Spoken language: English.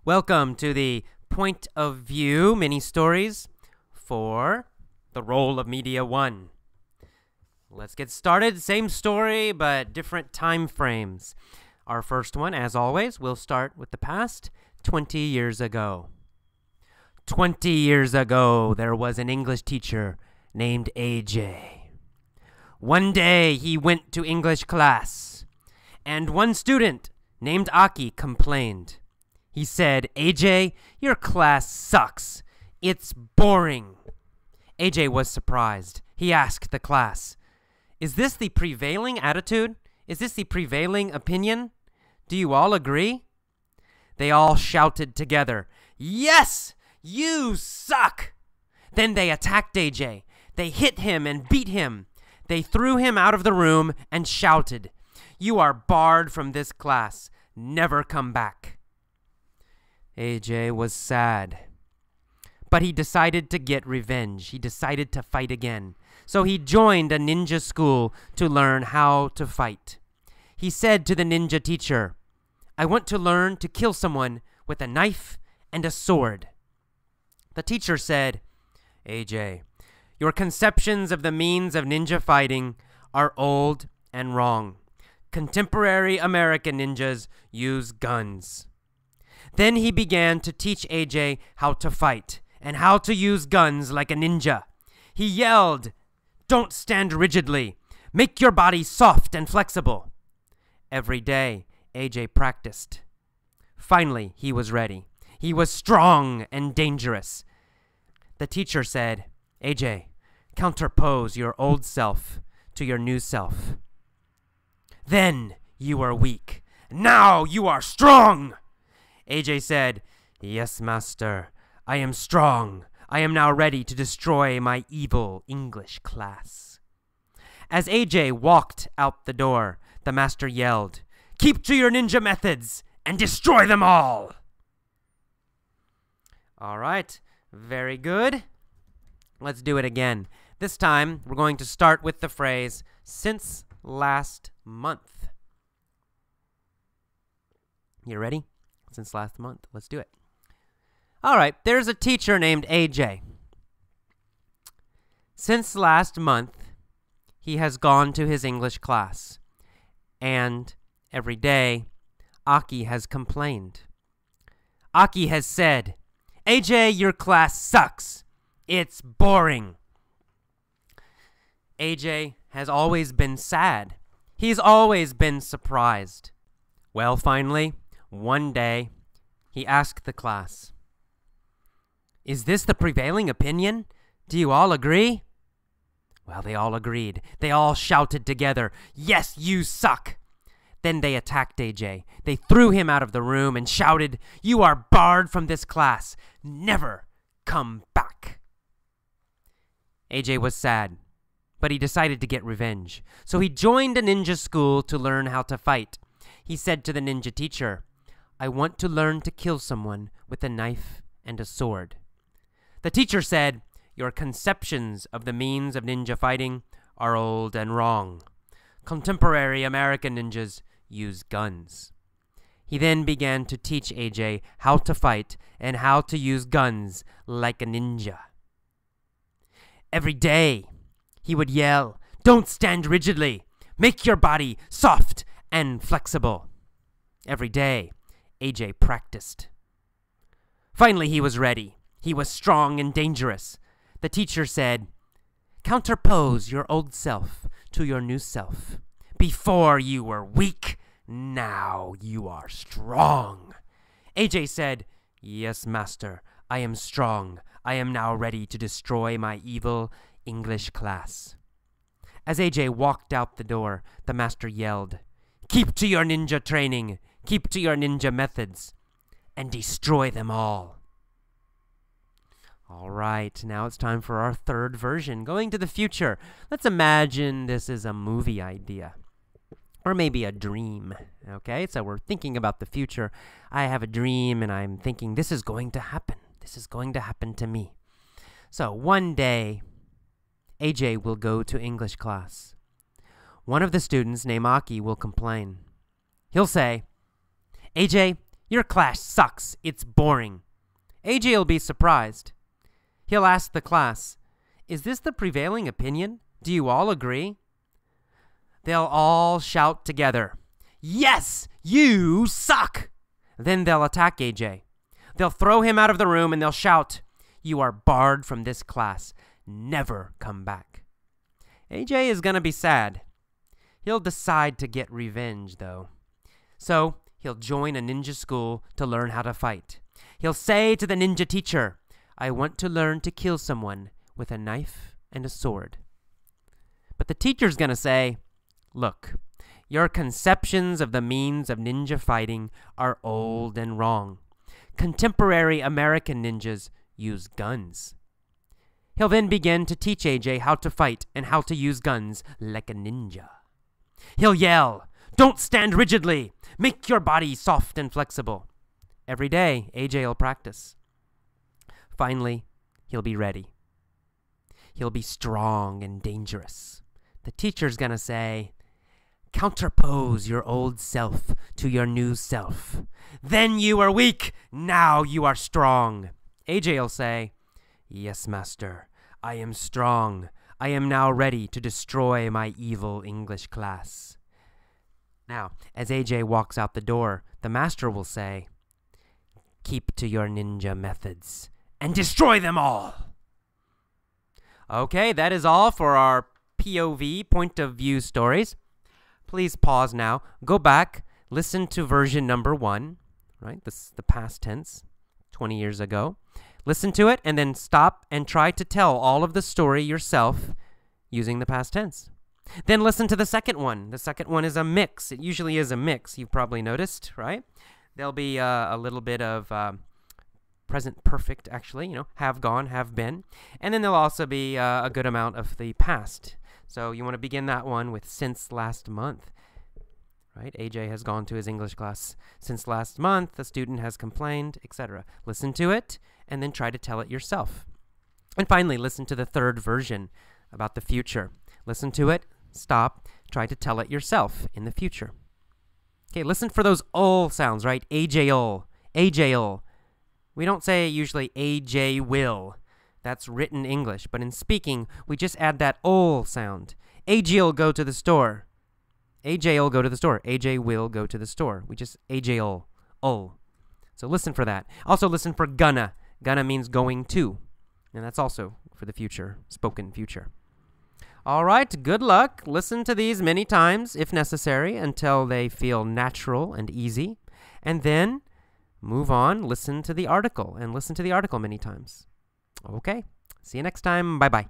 Welcome to the Point of View mini-stories for the Role of Media 1. Let's get started. Same story, but different time frames. Our first one, as always, we'll start with the past, 20 years ago. 20 years ago, there was an English teacher named AJ. One day, he went to English class, and one student named Aki complained. He said, "AJ, your class sucks. It's boring." AJ was surprised. He asked the class, "Is this the prevailing attitude? Is this the prevailing opinion? Do you all agree?" They all shouted together, "Yes, you suck!" Then they attacked AJ. They hit him and beat him. They threw him out of the room and shouted, "You are barred from this class. Never come back." AJ was sad, but he decided to get revenge. He decided to fight again. So he joined a ninja school to learn how to fight. He said to the ninja teacher, "I want to learn to kill someone with a knife and a sword." The teacher said, "AJ, your conceptions of the means of ninja fighting are old and wrong. Contemporary American ninjas use guns." Then he began to teach AJ how to fight and how to use guns like a ninja. He yelled, "Don't stand rigidly. Make your body soft and flexible." Every day, AJ practiced. Finally, he was ready. He was strong and dangerous. The teacher said, "AJ, counterpose your old self to your new self. Then you were weak. Now you are strong." AJ said, "Yes, master. I am strong. I am now ready to destroy my evil English class." As AJ walked out the door, the master yelled, "Keep to your ninja methods and destroy them all." All right, very good. Let's do it again. This time, we're going to start with the phrase, "since last month." You ready? Since last month. Let's do it. All right, there's a teacher named AJ. Since last month, he has gone to his English class, and every day, Aki has complained. Aki has said, "AJ, your class sucks. It's boring." AJ has always been sad. He's always been surprised. Well, finally, one day, he asked the class, "Is this the prevailing opinion? Do you all agree?" Well, they all agreed. They all shouted together, "Yes, you suck!" Then they attacked AJ. They threw him out of the room and shouted, "You are barred from this class. Never come back." AJ was sad, but he decided to get revenge. So he joined a ninja school to learn how to fight. He said to the ninja teacher, "I want to learn to kill someone with a knife and a sword." The teacher said, "Your conceptions of the means of ninja fighting are old and wrong. Contemporary American ninjas use guns." He then began to teach AJ how to fight and how to use guns like a ninja. Every day, he would yell, "Don't stand rigidly. Make your body soft and flexible." Every day, AJ practiced. Finally, he was ready. He was strong and dangerous. The teacher said, "Counterpose your old self to your new self. Before you were weak, now you are strong." AJ said, "Yes, master, I am strong. I am now ready to destroy my evil English class." As AJ walked out the door, the master yelled, "Keep to your ninja training. Keep to your ninja methods, and destroy them all." All right, now it's time for our third version, going to the future. Let's imagine this is a movie idea, or maybe a dream, okay? So we're thinking about the future. I have a dream, and I'm thinking, this is going to happen. This is going to happen to me. So one day, AJ will go to English class. One of the students named Aki will complain. He'll say, "AJ, Your class sucks. It's boring. AJ will be surprised. He'll ask the class, is this the prevailing opinion? Do you all agree? They'll all shout together, yes, you suck! Then they'll attack AJ. They'll throw him out of the room and they'll shout, you are barred from this class. Never come back. AJ is going to be sad. He'll decide to get revenge, though. So he'll join a ninja school to learn how to fight. He'll say to the ninja teacher, I want to learn to kill someone with a knife and a sword. But the teacher's going to say, look, your conceptions of the means of ninja fighting are old and wrong. Contemporary American ninjas use guns. He'll then begin to teach AJ how to fight and how to use guns like a ninja. He'll yell, don't stand rigidly. Make your body soft and flexible. Every day, AJ will practice. Finally, he'll be ready. He'll be strong and dangerous. The teacher's going to say, counterpose your old self to your new self. Then you were weak. Now you are strong. AJ will say, yes, master. I am strong. I am now ready to destroy my evil English class. Now, as AJ walks out the door, the master will say, keep to your ninja methods and destroy them all. Okay, that is all for our POV, point of view stories. Please pause now. Go back, listen to version number 1, right? This is the past tense, 20 years ago. Listen to it and then stop and try to tell all of the story yourself using the past tense. Then listen to the second one. The second one is a mix. It usually is a mix, you've probably noticed, right? There'll be a little bit of present perfect, actually, have gone, have been. And then there'll also be a good amount of the past. So you want to begin that one with since last month, right? AJ has gone to his English class since last month. The student has complained, etc. Listen to it and then try to tell it yourself. And finally, listen to the third version about the future. Listen to it, stop, try to tell it yourself in the future. Okay, listen for those ol sounds, right? AJ-ol, AJ-ol. We don't say usually AJ will. That's written English, but in speaking, we just add that ol sound. AJ'll go to the store. AJ'll go to the store. AJ will go to the store. We just AJ'll, ol. So listen for that. Also listen for gonna. Gonna means going to, and that's also for the future, spoken future. All right, good luck. Listen to these many times, if necessary, until they feel natural and easy. And then move on, listen to the article, and listen to the article many times. Okay, see you next time. Bye-bye.